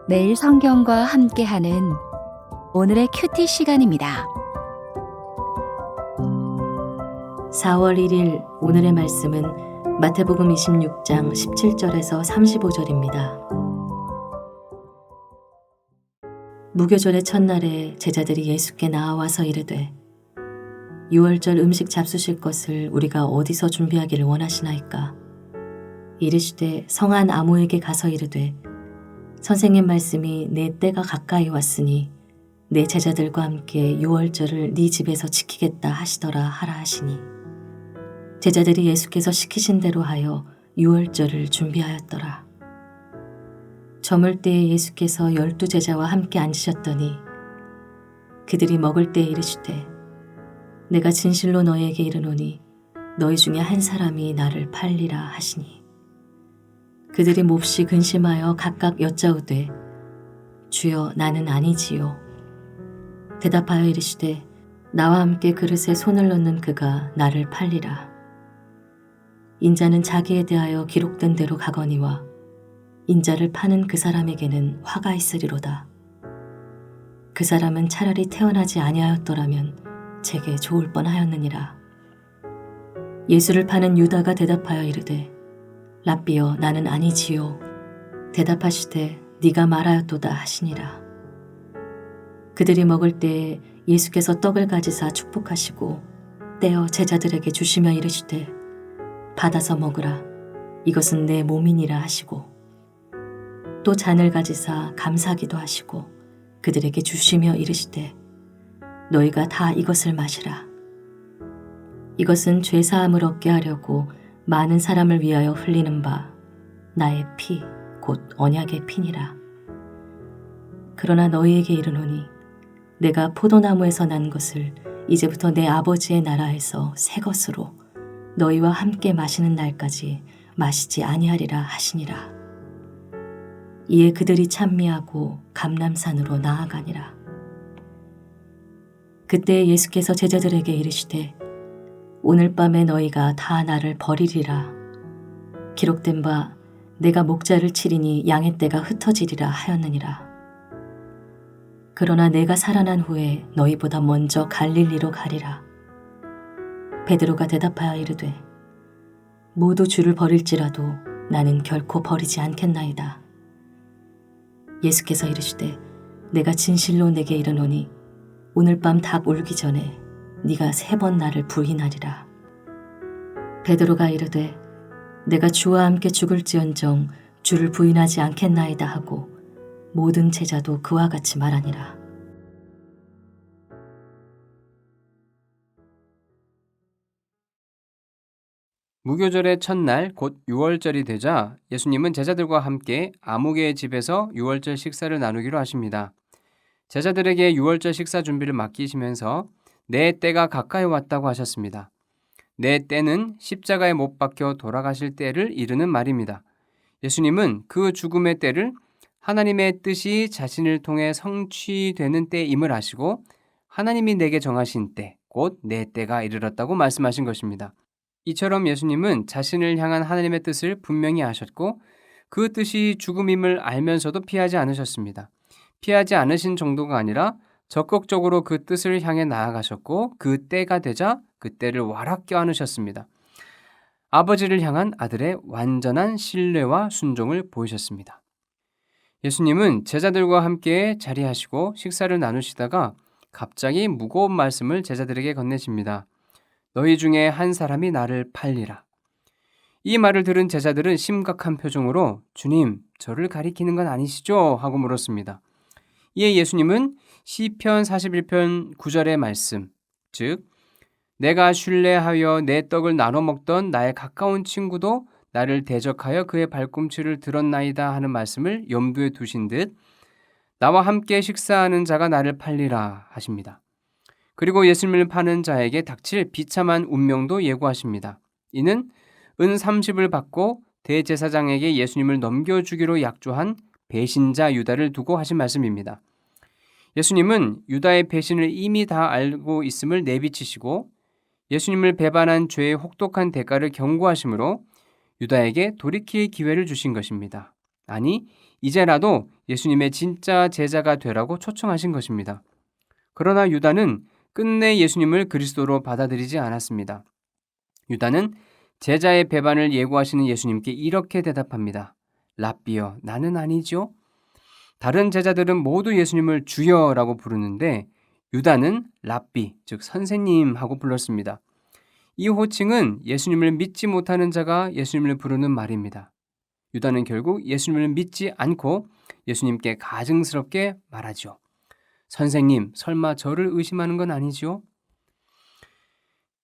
매일 성경과 함께하는 오늘의 큐티 시간입니다. 4월 1일 오늘의 말씀은 마태복음 26장 17절에서 35절입니다. 무교절의 첫날에 제자들이 예수께 나와서 이르되 유월절 음식 잡수실 것을 우리가 어디서 준비하기를 원하시나이까? 이르시되 성한 아무에게 가서 이르되 선생님 말씀이 내 때가 가까이 왔으니 내 제자들과 함께 유월절을 네 집에서 지키겠다 하시더라 하라 하시니 제자들이 예수께서 시키신 대로 하여 유월절을 준비하였더라. 저물 때에 예수께서 12제자와 함께 앉으셨더니 그들이 먹을 때에 이르시되 내가 진실로 너희에게 이르노니 너희 중에 한 사람이 나를 팔리라 하시니 그들이 몹시 근심하여 각각 여짜오되 주여 나는 아니지요. 대답하여 이르시되 나와 함께 그릇에 손을 넣는 그가 나를 팔리라. 인자는 자기에 대하여 기록된 대로 가거니와 인자를 파는 그 사람에게는 화가 있으리로다. 그 사람은 차라리 태어나지 아니하였더라면 제게 좋을 뻔하였느니라. 예수를 파는 유다가 대답하여 이르되 랍비여 나는 아니지요. 대답하시되 네가 말하였도다 하시니라. 그들이 먹을 때에 예수께서 떡을 가지사 축복하시고 떼어 제자들에게 주시며 이르시되 받아서 먹으라. 이것은 내 몸이니라 하시고 또 잔을 가지사 감사기도 하시고 그들에게 주시며 이르시되 너희가 다 이것을 마시라. 이것은 죄사함을 얻게 하려고 많은 사람을 위하여 흘리는 바 나의 피 곧 언약의 피니라. 그러나 너희에게 이르노니 내가 포도나무에서 난 것을 이제부터 내 아버지의 나라에서 새 것으로 너희와 함께 마시는 날까지 마시지 아니하리라 하시니라. 이에 그들이 찬미하고 감람산으로 나아가니라. 그때 예수께서 제자들에게 이르시되 오늘 밤에 너희가 다 나를 버리리라. 기록된 바 내가 목자를 치리니 양의 떼가 흩어지리라 하였느니라. 그러나 내가 살아난 후에 너희보다 먼저 갈릴리로 가리라. 베드로가 대답하여 이르되 모두 주를 버릴지라도 나는 결코 버리지 않겠나이다. 예수께서 이르시되 내가 진실로 내게 이르노니 오늘 밤 닭 울기 전에 네가 3번 나를 부인하리라. 베드로가 이르되 내가 주와 함께 죽을지언정 주를 부인하지 않겠나이다 하고 모든 제자도 그와 같이 말하니라. 무교절의 첫날 곧 유월절이 되자 예수님은 제자들과 함께 아무개의 집에서 유월절 식사를 나누기로 하십니다. 제자들에게 유월절 식사 준비를 맡기시면서 내 때가 가까이 왔다고 하셨습니다. 내 때는 십자가에 못 박혀 돌아가실 때를 이르는 말입니다. 예수님은 그 죽음의 때를 하나님의 뜻이 자신을 통해 성취되는 때임을 아시고 하나님이 내게 정하신 때, 곧 내 때가 이르렀다고 말씀하신 것입니다. 이처럼 예수님은 자신을 향한 하나님의 뜻을 분명히 아셨고 그 뜻이 죽음임을 알면서도 피하지 않으셨습니다. 피하지 않으신 정도가 아니라 적극적으로 그 뜻을 향해 나아가셨고 그 때가 되자 그 때를 와락 껴안으셨습니다. 아버지를 향한 아들의 완전한 신뢰와 순종을 보이셨습니다. 예수님은 제자들과 함께 자리하시고 식사를 나누시다가 갑자기 무거운 말씀을 제자들에게 건네십니다. 너희 중에 한 사람이 나를 팔리라. 이 말을 들은 제자들은 심각한 표정으로 주님, 저를 가리키는 건 아니시죠? 하고 물었습니다. 이에 예수님은 시편 41편 9절의 말씀, 즉 내가 신뢰하여 내 떡을 나눠 먹던 나의 가까운 친구도 나를 대적하여 그의 발꿈치를 들었나이다 하는 말씀을 염두에 두신 듯 나와 함께 식사하는 자가 나를 팔리라 하십니다. 그리고 예수님을 파는 자에게 닥칠 비참한 운명도 예고하십니다. 이는 은 30을 받고 대제사장에게 예수님을 넘겨주기로 약조한 배신자 유다를 두고 하신 말씀입니다. 예수님은 유다의 배신을 이미 다 알고 있음을 내비치시고 예수님을 배반한 죄의 혹독한 대가를 경고하심으로 유다에게 돌이킬 기회를 주신 것입니다. 아니, 이제라도 예수님의 진짜 제자가 되라고 초청하신 것입니다. 그러나 유다는 끝내 예수님을 그리스도로 받아들이지 않았습니다. 유다는 제자의 배반을 예고하시는 예수님께 이렇게 대답합니다. 랍비여, 나는 아니죠. 다른 제자들은 모두 예수님을 주여라고 부르는데 유다는 랍비, 즉 선생님하고 불렀습니다. 이 호칭은 예수님을 믿지 못하는 자가 예수님을 부르는 말입니다. 유다는 결국 예수님을 믿지 않고 예수님께 가증스럽게 말하죠. 선생님, 설마 저를 의심하는 건 아니죠?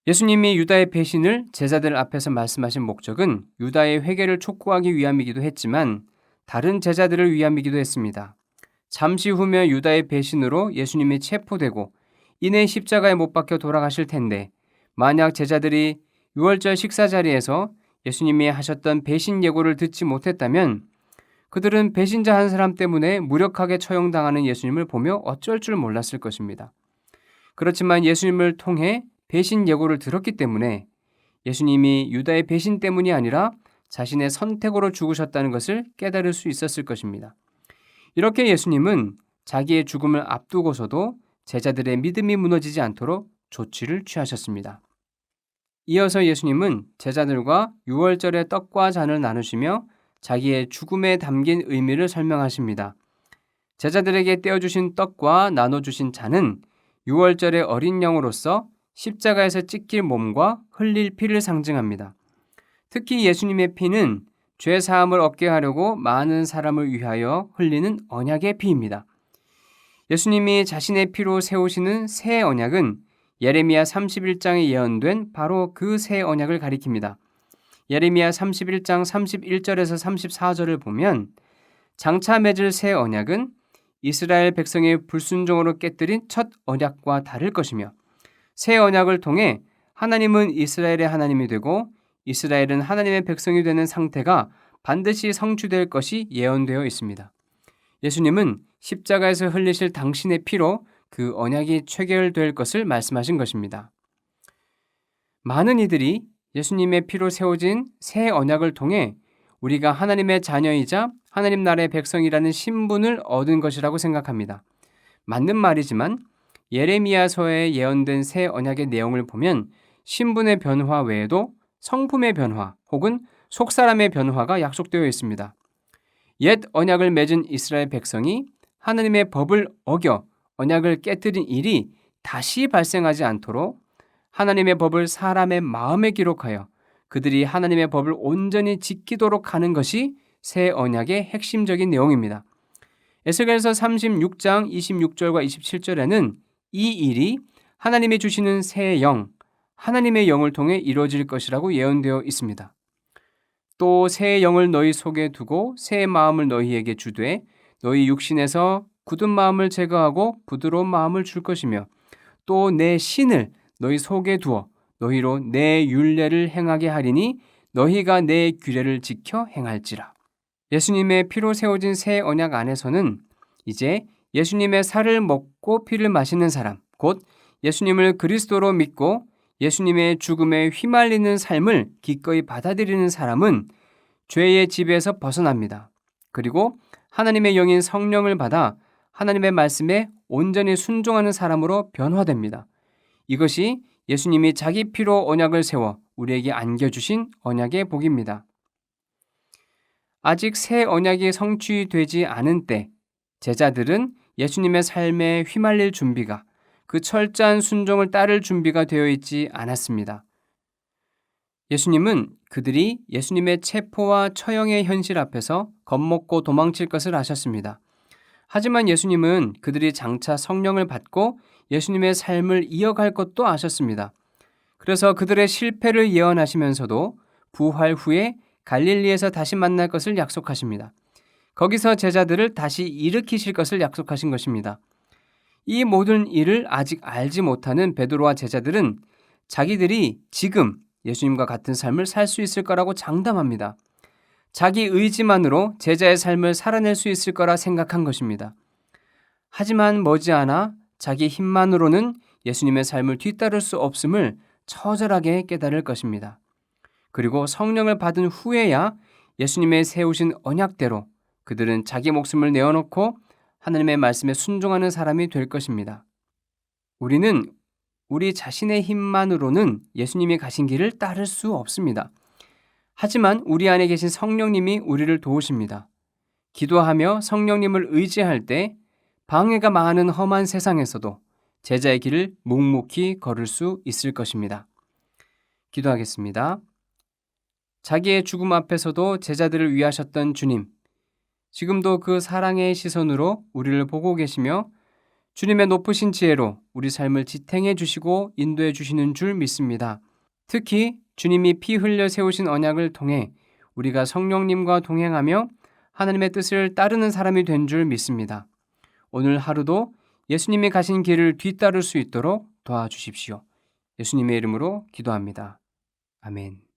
예수님이 유다의 배신을 제자들 앞에서 말씀하신 목적은 유다의 회개를 촉구하기 위함이기도 했지만 다른 제자들을 위함이기도 했습니다. 잠시 후면 유다의 배신으로 예수님이 체포되고 이내 십자가에 못 박혀 돌아가실 텐데 만약 제자들이 유월절 식사 자리에서 예수님이 하셨던 배신 예고를 듣지 못했다면 그들은 배신자 한 사람 때문에 무력하게 처형당하는 예수님을 보며 어쩔 줄 몰랐을 것입니다. 그렇지만 예수님을 통해 배신 예고를 들었기 때문에 예수님이 유다의 배신 때문이 아니라 자신의 선택으로 죽으셨다는 것을 깨달을 수 있었을 것입니다. 이렇게 예수님은 자기의 죽음을 앞두고서도 제자들의 믿음이 무너지지 않도록 조치를 취하셨습니다. 이어서 예수님은 제자들과 유월절의 떡과 잔을 나누시며 자기의 죽음에 담긴 의미를 설명하십니다. 제자들에게 떼어주신 떡과 나눠주신 잔은 유월절의 어린 양으로서 십자가에서 찢길 몸과 흘릴 피를 상징합니다. 특히 예수님의 피는 죄 사함을 얻게 하려고 많은 사람을 위하여 흘리는 언약의 피입니다. 예수님이 자신의 피로 세우시는 새 언약은 예레미야 31장에 예언된 바로 그 새 언약을 가리킵니다. 예레미야 31장 31절에서 34절을 보면 장차 맺을 새 언약은 이스라엘 백성의 불순종으로 깨뜨린 첫 언약과 다를 것이며 새 언약을 통해 하나님은 이스라엘의 하나님이 되고 이스라엘은 하나님의 백성이 되는 상태가 반드시 성취될 것이 예언되어 있습니다. 예수님은 십자가에서 흘리실 당신의 피로 그 언약이 체결될 것을 말씀하신 것입니다. 많은 이들이 예수님의 피로 세워진 새 언약을 통해 우리가 하나님의 자녀이자 하나님 나라의 백성이라는 신분을 얻은 것이라고 생각합니다. 맞는 말이지만 예레미야서에 예언된 새 언약의 내용을 보면 신분의 변화 외에도 성품의 변화 혹은 속사람의 변화가 약속되어 있습니다. 옛 언약을 맺은 이스라엘 백성이 하나님의 법을 어겨 언약을 깨뜨린 일이 다시 발생하지 않도록 하나님의 법을 사람의 마음에 기록하여 그들이 하나님의 법을 온전히 지키도록 하는 것이 새 언약의 핵심적인 내용입니다. 에스겔서 36장 26절과 27절에는 이 일이 하나님이 주시는 새 영, 하나님의 영을 통해 이루어질 것이라고 예언되어 있습니다. 또 새 영을 너희 속에 두고 새 마음을 너희에게 주되 너희 육신에서 굳은 마음을 제거하고 부드러운 마음을 줄 것이며 또 내 신을 너희 속에 두어 너희로 내 율례를 행하게 하리니 너희가 내 규례를 지켜 행할지라. 예수님의 피로 세워진 새 언약 안에서는 이제 예수님의 살을 먹고 피를 마시는 사람, 곧 예수님을 그리스도로 믿고 예수님의 죽음에 휘말리는 삶을 기꺼이 받아들이는 사람은 죄의 지배에서 벗어납니다. 그리고 하나님의 영인 성령을 받아 하나님의 말씀에 온전히 순종하는 사람으로 변화됩니다. 이것이 예수님이 자기 피로 언약을 세워 우리에게 안겨주신 언약의 복입니다. 아직 새 언약이 성취되지 않은 때 제자들은 예수님의 삶에 휘말릴 준비가 그 철저한 순종을 따를 준비가 되어 있지 않았습니다. 예수님은 그들이 예수님의 체포와 처형의 현실 앞에서 겁먹고 도망칠 것을 아셨습니다. 하지만 예수님은 그들이 장차 성령을 받고 예수님의 삶을 이어갈 것도 아셨습니다. 그래서 그들의 실패를 예언하시면서도 부활 후에 갈릴리에서 다시 만날 것을 약속하십니다. 거기서 제자들을 다시 일으키실 것을 약속하신 것입니다. 이 모든 일을 아직 알지 못하는 베드로와 제자들은 자기들이 지금 예수님과 같은 삶을 살 수 있을 거라고 장담합니다. 자기 의지만으로 제자의 삶을 살아낼 수 있을 거라 생각한 것입니다. 하지만 머지않아 자기 힘만으로는 예수님의 삶을 뒤따를 수 없음을 처절하게 깨달을 것입니다. 그리고 성령을 받은 후에야 예수님의 세우신 언약대로 그들은 자기 목숨을 내어놓고 하나님의 말씀에 순종하는 사람이 될 것입니다. 우리는 우리 자신의 힘만으로는 예수님이 가신 길을 따를 수 없습니다. 하지만 우리 안에 계신 성령님이 우리를 도우십니다. 기도하며 성령님을 의지할 때 방해가 많은 험한 세상에서도 제자의 길을 묵묵히 걸을 수 있을 것입니다. 기도하겠습니다. 자기의 죽음 앞에서도 제자들을 위하셨던 주님, 지금도 그 사랑의 시선으로 우리를 보고 계시며 주님의 높으신 지혜로 우리 삶을 지탱해 주시고 인도해 주시는 줄 믿습니다. 특히 주님이 피 흘려 세우신 언약을 통해 우리가 성령님과 동행하며 하나님의 뜻을 따르는 사람이 된 줄 믿습니다. 오늘 하루도 예수님이 가신 길을 뒤따를 수 있도록 도와주십시오. 예수님의 이름으로 기도합니다. 아멘.